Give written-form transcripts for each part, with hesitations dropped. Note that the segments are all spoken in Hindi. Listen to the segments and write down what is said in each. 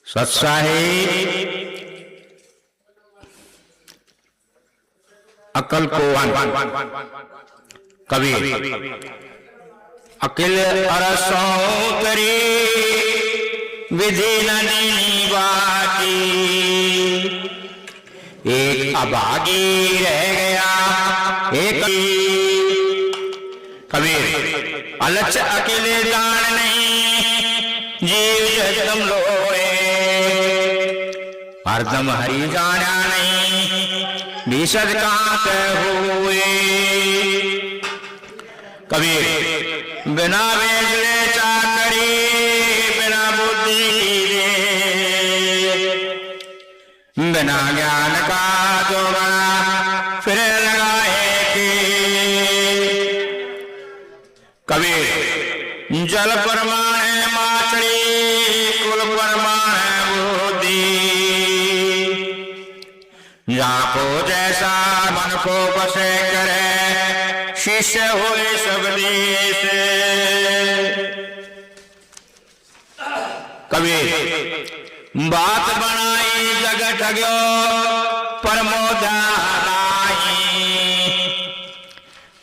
सत्साहिब अकल को कबीर अकिल अरसों करी विधि नदी बाकी, एक अभागी रह गया एक कबीर अलच अकेले दान नहीं जीव जगम लोए, हरदम हरि जाना नहीं भीषद कांत हुए। कबीर बिना वेजले चाकरी बिना बुद्धि दे, बिना ज्ञान का जो बना फिर लगाए के। कबीर जल परमाण माचड़ी कुल परमाण बुद्धि, जाको जैसा मन को बसे करे शिष्य हुए सब देश। कबीर बात बनाई जग ठग्यो परमोदा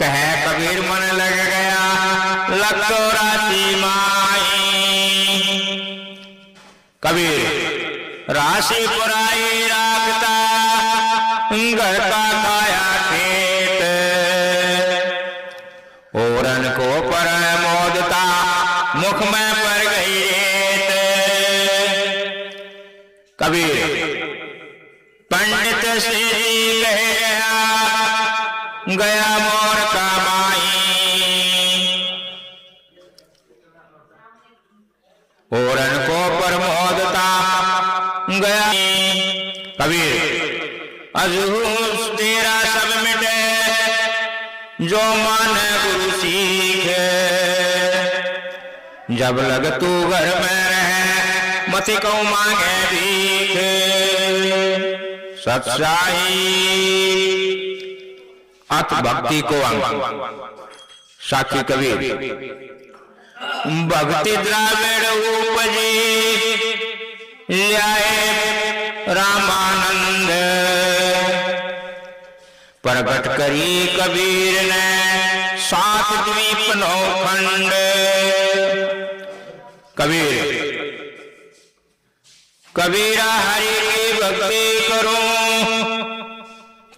कह कबीर मन लग गया लगो राशि माई। कबीर राशि पुराई राखता घर का खाया खेत, ओरन को पर मोदता मुख में पर गई रेत। कबीर पंडित से गया मोर का माई, ओरन को पर मोदता गया। कबीर अजूस तेरा सब मिटे जो मन गुरु सीखे, जब लग तू घर में रहे मति को मांगे भीख। सत्साई अत भक्ति को अंग साखी कबीर भक्ति द्राविड़ उपजी ल्याए रामानंद, प्रगट करी कबीर ने सात द्वीप नौ खंड। कबीर कबीरा हरि की भक्ति करूं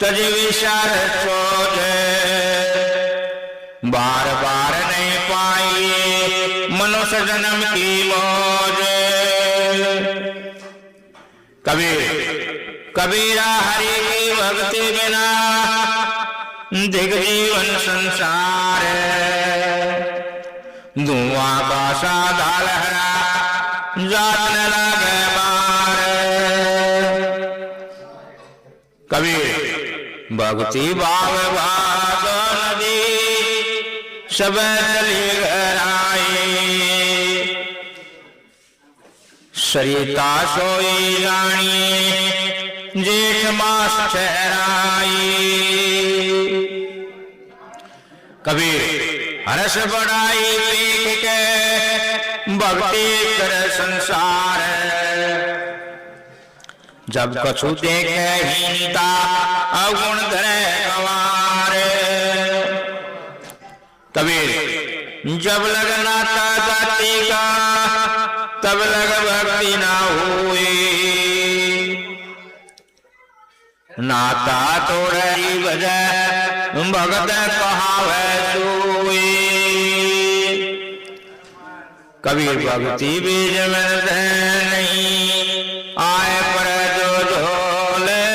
तज विचार सोच, बार बार नहीं पाई मनुष्य जन्म की मौज। कबीर कबीरा हरि की भक्ति बिना दिग जीवन संसार, धुआं का साधा लहरा जात न लागे मार। कबीर भक्ति भाव भाग नदी सब चली गहराई, सरिता सोई रानी जेठ मास ठहराई। कबीर हर्ष बढ़ाई देख के भक्ति कर संसार, जब कछु देखे हीनता अवगुण धरे गंवार। कबीर जब लग नाता जाति का तब लग भक्ति ना हुई, नाता तोड़री वजह भगत कहावे सोई। कबीर भक्ति बीज में नहीं आए पर जो झोले,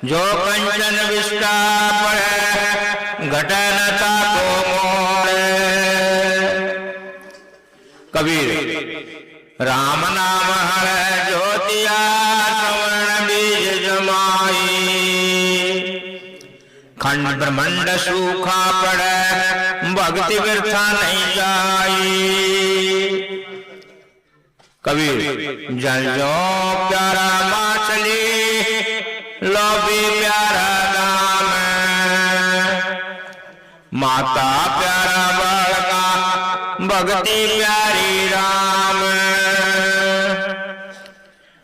जो कंचन विष्टा पड़े घटनता को मोड़े। कबीर राम नाम हर ज्योतिया सवर्ण बीज जमाई, खंड ब्रह्मांड सूखा पड़े भक्ति व्यर्था नहीं जाई। कबीर जल जो प्यारा माछली लोभी प्यारा दाम, माता प्यारा बड़का भक्ति प्यारी राम।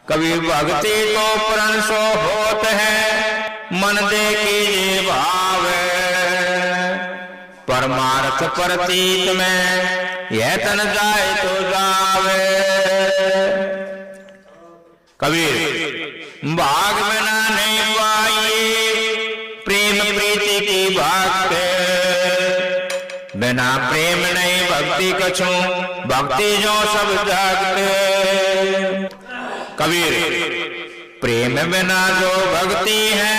कबीर भक्ति तो प्रण सो होत है, मन दे कीजिए भाव, परमार्थ प्रतीत में यह तन जाए तो जावे। कबीर भाग बिना नहीं पाइए प्रेम प्रीति की भक्त, बिना प्रेम नहीं भक्ति कछु, भक्ति जो सब जगत। कबीर प्रेम बिना जो भक्ति है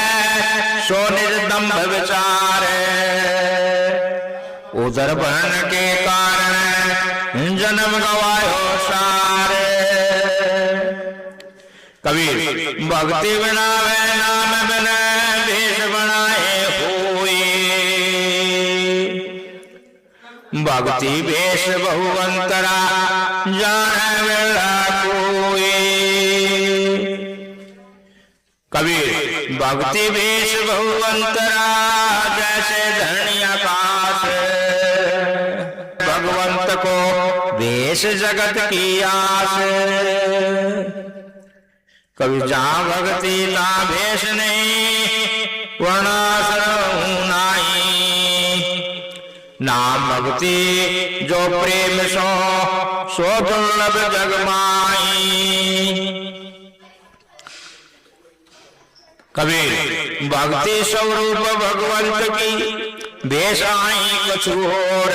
सो निर्दम्भ विचार, उदर भरण के कारण जन्म गवायो सारे। कबीर भक्ति बिना वह नाम बिना भेष बनाए हुए, भक्ति भेष बहुअंतरा जाने वेला कोई। कबीर भक्ति भेष बहुअंतरा जैसे धरणी आकाश, भगवंत को भेष जगत की आस। कभी जहाँ भक्ति ता भेष नहीं, वर्णाश्रम नाई, नाम भक्ति जो प्रेम सो दुर्लभ जग माई। कबीर भक्ति स्वरूप भगवंत की भेष आई कछु और,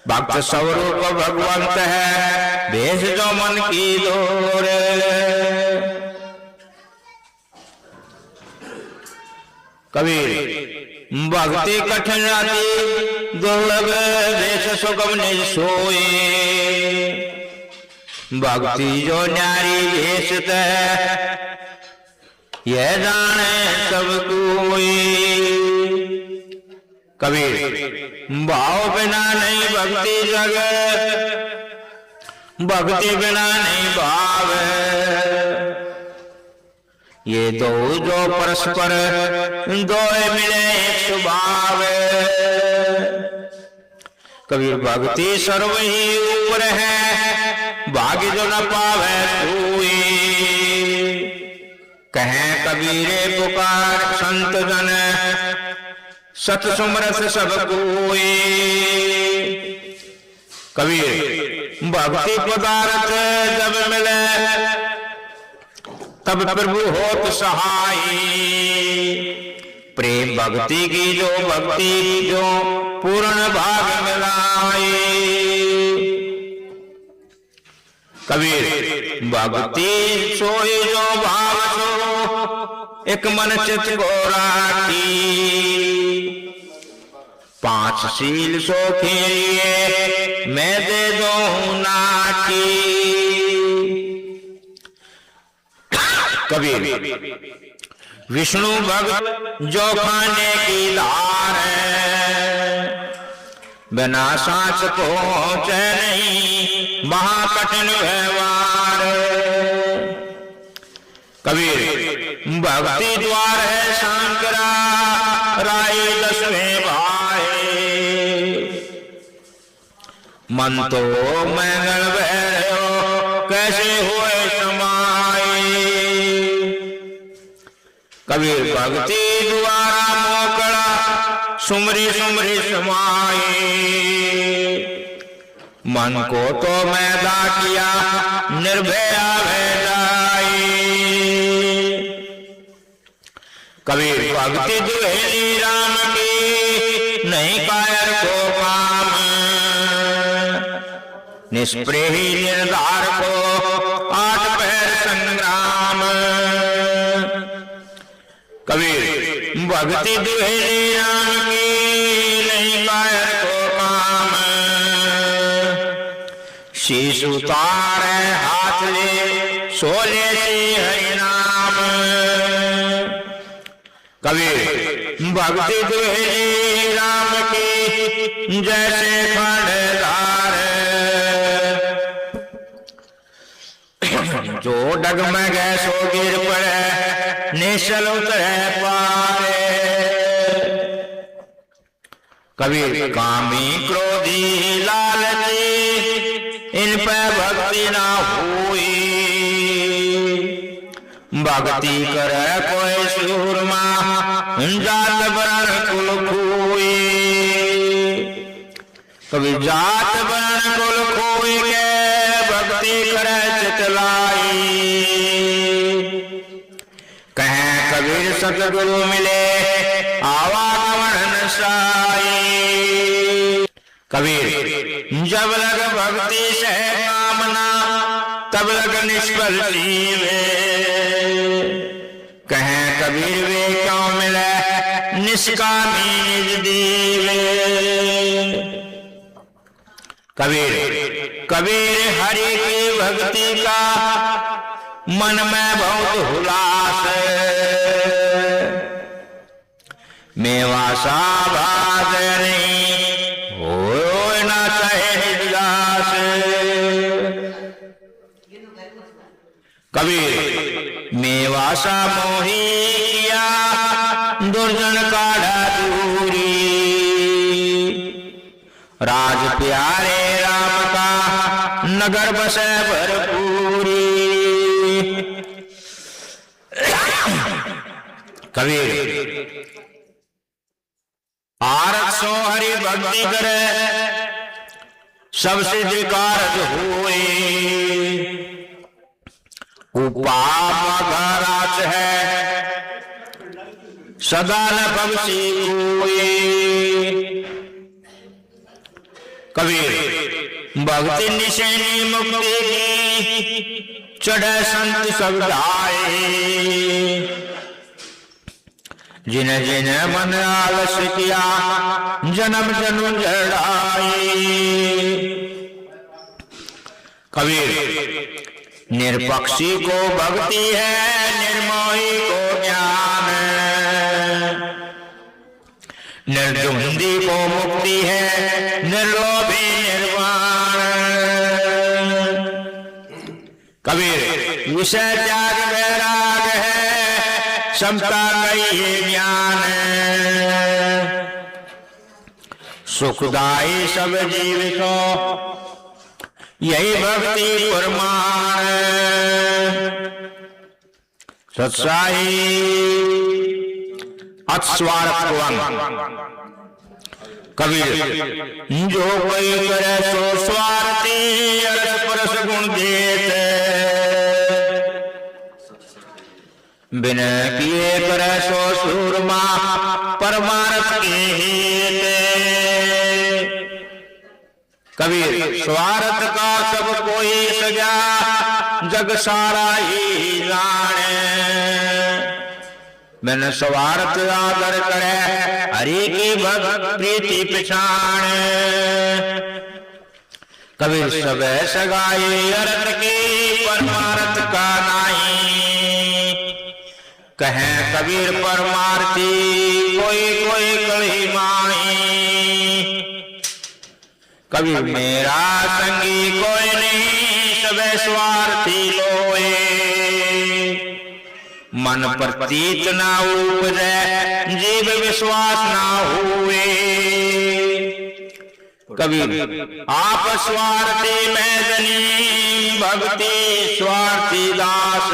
भक्त स्वरूप भगवंत है भेष जो मन की डोर। कबीर भक्ति कठिन अति दुर्लभ भेष सुगम निज सोए, भक्ति जो न्यारी भेष है यह जाने सब कोई। कबीर भाव बिना नहीं भक्ति जग, भक्ति बिना नहीं भाव, ये दो जो परस्पर दो मिले एक स्वभाव। कबीर भक्ति सर्व ही ऊपर है, भाग्य जो न पावे कोई। कहें कबीरे पुकार संत जन, सत सुमरस सब कोई। कबीर भक्ति पदार्थ जब मिले तब प्रभु होत सहाय, प्रेम भक्ति की जो भक्ति जो पूर्ण भाग मिलाए। कबीर भक्ति सोई जो भाव सो एक मन चित को राखी, पांच शील सो खेलिए मैं दे दो नाकी। कबीर विष्णु भक्त जो खाने की धार है, बिना सांस पहुंचे नहीं महाकठिन व्यवहार। कबीर भक्ति द्वार है शंकरा राय दसवें भाई, मन तो मैंगल भैरो कैसे हुए समाए। कबीर भक्ति द्वारा मोकड़ा सुमरी सुमरी समाए, मन को तो मैदा किया निर्भया भेजाई। कबीर भक्ति दुहेली राम की नहीं कायर को काम, निष्प्रेही निर्धार को आठ पैर संग्राम। कबीर भक्ति दुहेली राम की नहीं कायर को काम, शीश उतारे हाथ ले सोले से हरि नाम। कबीर भक्ति दुहेली राम की जैसे खंडदार, जो डगमग सो गिर पड़े निश्चल उतरे पारे। कबीर कामी क्रोधी लालची इन पे भक्ति ना हुई, भक्ति करे कोई सूरमा, जात वर्ण कुल खोए। कभी जात वर्ण कुल खोए के भक्ति करे चितलाई। कहें कबीर सतगुरु मिले आवागमन साई। कबीर जब लग भक्ति से कामना, तब लग निष्फल जीवे। कहें कबीर वे क्यों मिले निष्कामी निज दीवे। कबीर कबीर हरि की भक्ति का मन में बहुत हुलास। मेवा सा भाग नहीं हो ना चाहे दास। कबीर मेवा सा मोही किया, दुर्जन काढ़ा दूरी। राज प्यारे राम का नगर बसे भरपूरी। कबीर आरत सो हरि भक्ति करे, सबसे कारज हुए। उपाप है सदा न भक्ति हुए। कबीर भक्ति निशेनी मुक्ति की, चढ़े संत सब गाए। जिन्हें जिन्हें मन आलस किया, जन्म जन्म जड़ाए। कबीर निरपक्षी को भक्ति है, निर्मोही को ज्ञान। निर्द्वंदी को मुक्ति है, निर्लोभी निर्वाण। कबीर विषय त्याग वैराग है, समता कहिए ज्ञान। सुखदाई सब जीव को यही भक्ति प्रमाण। सत्साई अत्स्वार्थवान। कबीर जो कोई करे सो स्वार्थी, अरस परस गुण देते। बिना किए करे सो सूरमा, परमार्थ के हेते। कबीर स्वार्थ का सब कोई सजा, जग सारा ही जाने। बिन स्वार्थ आदर करे, हरि की भक्त प्रीति पछाण। कबीर सब सगाई अर्थ की, परमार्थ का नहीं। कहें कबीर परमार्थी, कोई कोई कली माही। कबीर मेरा संगी कोई नहीं, सबे स्वार्थी लोए। मन प्रतीत ना उपजे, जीव विश्वास ना हुए। कबीर आप स्वार्थी में धनी, भक्ति स्वार्थी दास।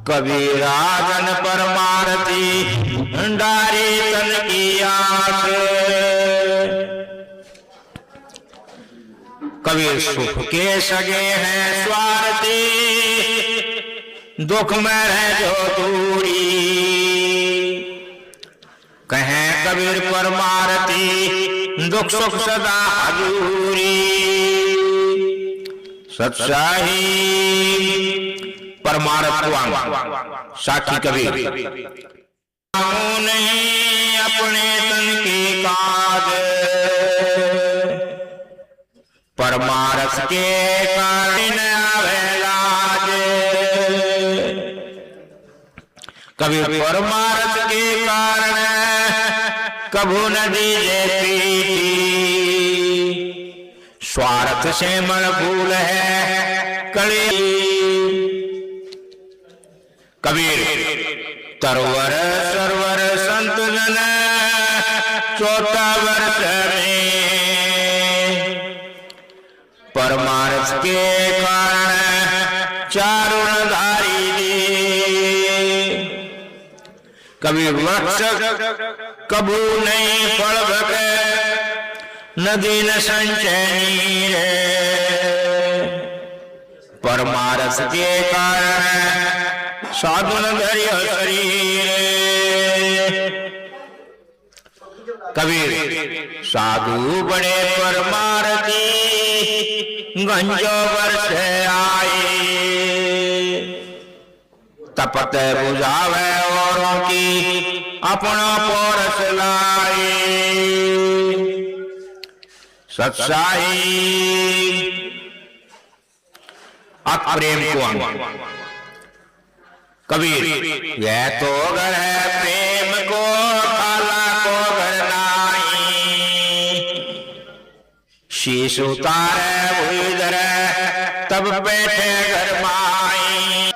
कबीराजन परमार्थी, डारी तन की आस। कबीर सुख के सगे हैं स्वार्थी, दुख में है जो दूरी। कहें कबीर परमार्थी, दुख सुख सदा हजूरी। सत्साही परमार्थवान साक्षी कबीर नहीं अपने तन की काज, परमार्थ के कारण आवे लाज। कबीर परमार्थ के कारण कभू न दीजे प्रीति। स्वार्थ से मन भूल है कली। कबीर तरवर सरवर संत जन 14 वर्ष में, परमार्थ के कारण चारुण कबीर वृक्ष कबू नहीं फल भके, नदी न संचय नीरे, परमारस के कारण साधु न धर्य शरीर। कबीर साधु बड़े परमारती, गंजो वर्ष आए, तपत बुझावे औरों की, अपना पोरस लाए। सत्साई अप्रेम को अंग। कबीर यह तो घर है प्रेम को, काला को घर नाई। शीश उतारे भूई धरे, तब बैठे घर माई।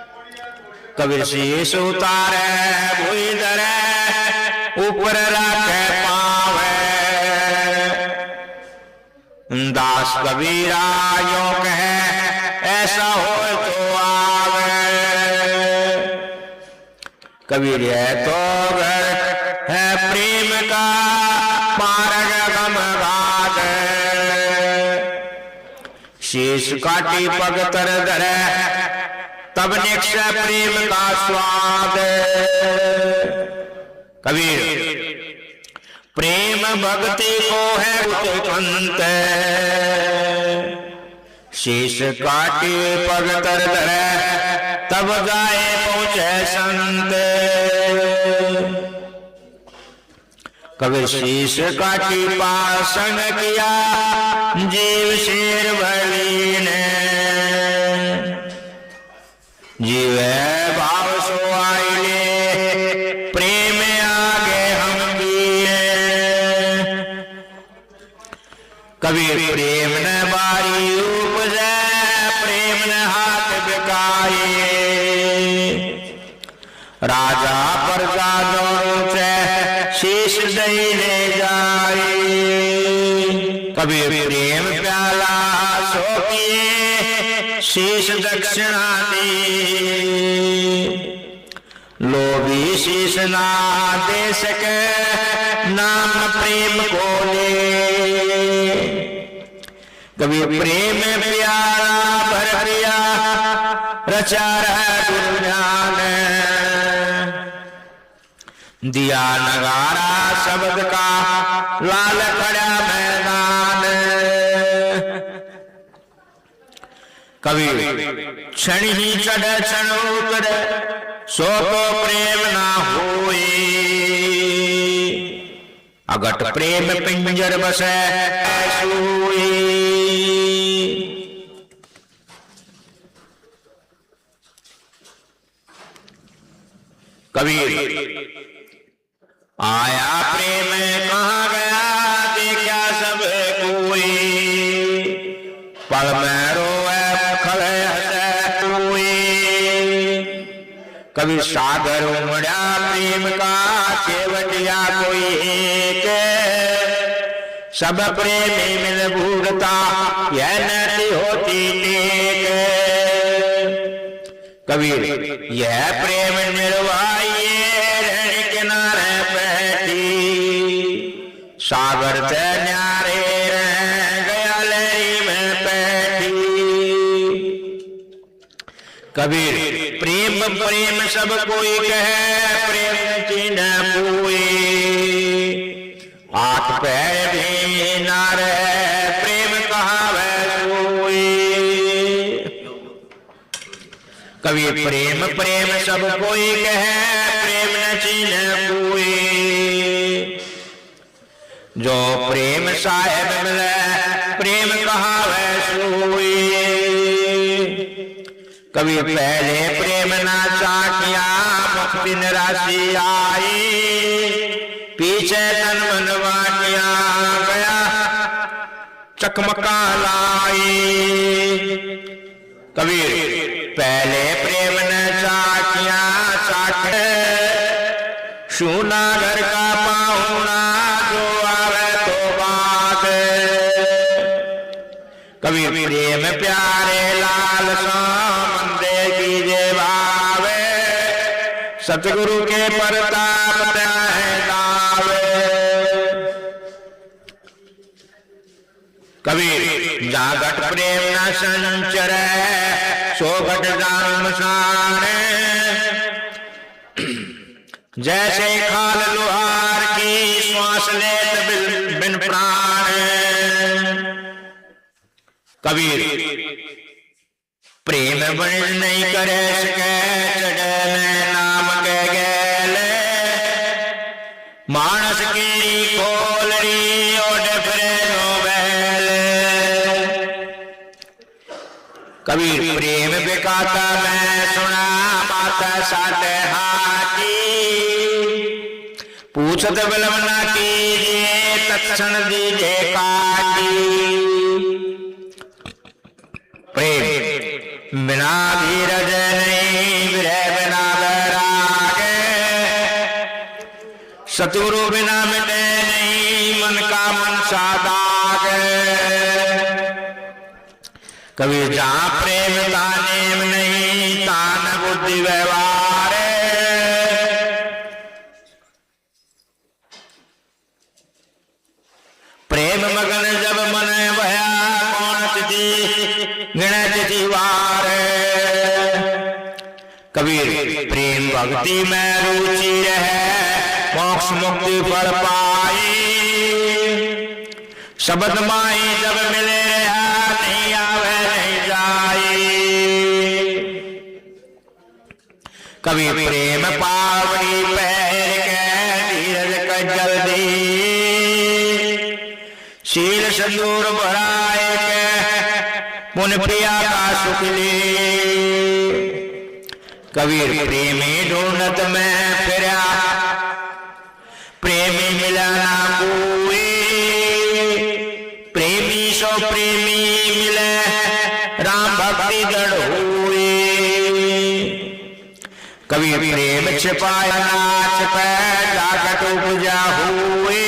कबीर शीश उतारे भूई धरे, ऊपर रखे पावे। दास कबीरा यो कहे, ऐसा हो तो आवे। कबीर है तो घर है प्रेम का, मार्ग गम घाट। शीश काटी पग तर धरे, तब निक्ष प्रेम का स्वाद। कबीर प्रेम भक्ति को है उत्कंठ, शीश काटी पग तर धरे, तब जाए पहुंचे संत। कबीर शीश काटी पासन किया, जीव शेर भली ने। जीव भाव सो आइले, प्रेम आगे हम किए। कबीर प्रेम न बारी उपजे, प्रेम न हाथ बिकाए। राजा प्रजा दौड़े, शीश दई ले जाए। कबीर प्रेम प्याला सो पिए, शीश दक्षिणा दी। लोभी शीश ना दे सके, नाम प्रेम को ले। कबीर प्रेम प्यारा भर दिया, रचा रहा गुरु ज्ञान। दिया नगारा शब्द का, लाल खड़ा मैदान। कबीर क्षण ही चढ़े क्षण उतरे, सो तो प्रेम ना होए। अगट प्रेम पिंजर बसे सोए। कबीर आया प्रेम कहाँ गया, देखा सब कोई। पल में रोए खड़े हंसे कोई। कभी सागर उमड़ा प्रेम का, केवटिया कोई एक। सब प्रेमी मिल भूरता, यह नती होती टेक। कबीर यह प्रेम निर्वाये, रण किनारे बैठी। सागर से न्यारे रह गया, लहरी में बैठी। कबीर प्रेम प्रेम सब कोई कहे, प्रेम चिन्ह पूए। हाथ पैर भी ना रहे, प्रेम कहावे सोए। कबीर प्रेम प्रेम सब कोई कहे, प्रेम न चिन्ह पूए। जो प्रेम साहेब मिले, प्रेम कहावे सोए। कभी पहले प्रेम ना चाकिया, मुक्ति निराशी आई। पीछे तन मन वाटिया गया, चकमका लाई। कबीर पहले प्रेम न चाकिया, चाके सुना घर का पाहुना, जो आवे तो बात। कबीर प्रेम प्यारे लाल सा, मंदे की जे भावे। सतगुरु के प्रताप त्याहे दावे। कबीर जहाँ घट प्रेम न संचरे सो घट जान साने। जैसे खाल लोहार की श्वास लेत बिन प्राण। कबीर प्रेम बन नहीं करे सके चढ़े नाम के गेले। मानस की खोलरी ओढ़ फिरे नो बैले। कबीर प्रेम बिकाता मैं सुना माता साथे हाथी। पूछत विलंब न कीजिए तत्क्षण दीजिए काटी। प्रेम बिना धीरज नहीं विरह बिना वैराग। सतगुरु बिना मिटे नहीं मन का मनसा दाग। कबीर जहाँ प्रेम तानेम नहीं तान बुद्धि व्यवहार। प्रेम मगन जब मन भया कौन तिथि गिणत जीवार। कबीर प्रेम भक्ति में रुचि रहे मोक्ष मुक्ति फल पाई। शब्द माई जब मिले नहीं आवे नहीं जाए। कबीर प्रेम पावड़ी पैर के धीरज का जल्दी। शील संदूर भराए के पुन प्रिया का सुख ले। कबीर प्रेमी ढूंढत में फिरा प्रेमी मिला ना कोई। प्रेमी सो प्रेमी मिले राम भक्ति गढ़ हुए। कबीर प्रेम छिपाया नाच पे जागट उपजा हुए।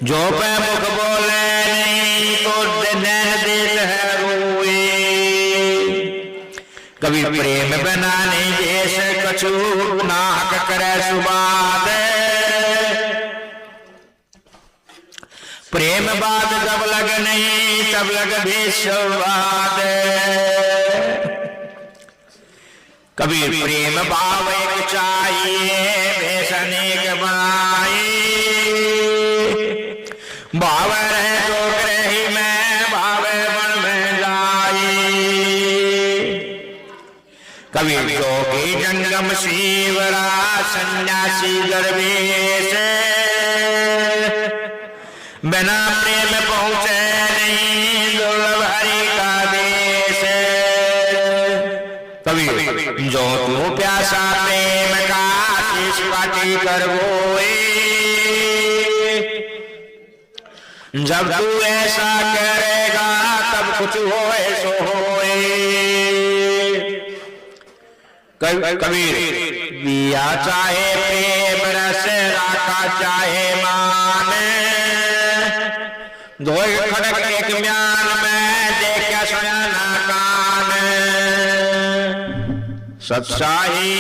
जो पे मुख बोले नहीं तो नैन देत है रोए। कबीर प्रेम बना नहीं जैसे कछु नाहक करे सुबाद। प्रेम बात जब लग नहीं तब लग विश्वाद। कबीर प्रेम भाव एक चाहिए बेसनेक बनाए। भाव रहे तो ग्रही में भावे मन में जाए। कबीर जोगी जंगम शिवरा सन्यासी दरवेश। बिना प्रेम पहुंचे नहीं दुर्लभ हरि का देश। कबीर जो तू प्यासा प्रेम का शीश पाटी कर बोए। जब तू ऐसा करेगा तब कुछ होए सो होए। कबीर दिया चाहे प्रेम रस राखा चाहे मान। दो खड़क एक म्यान में देखा सुना ना कान। सत्साही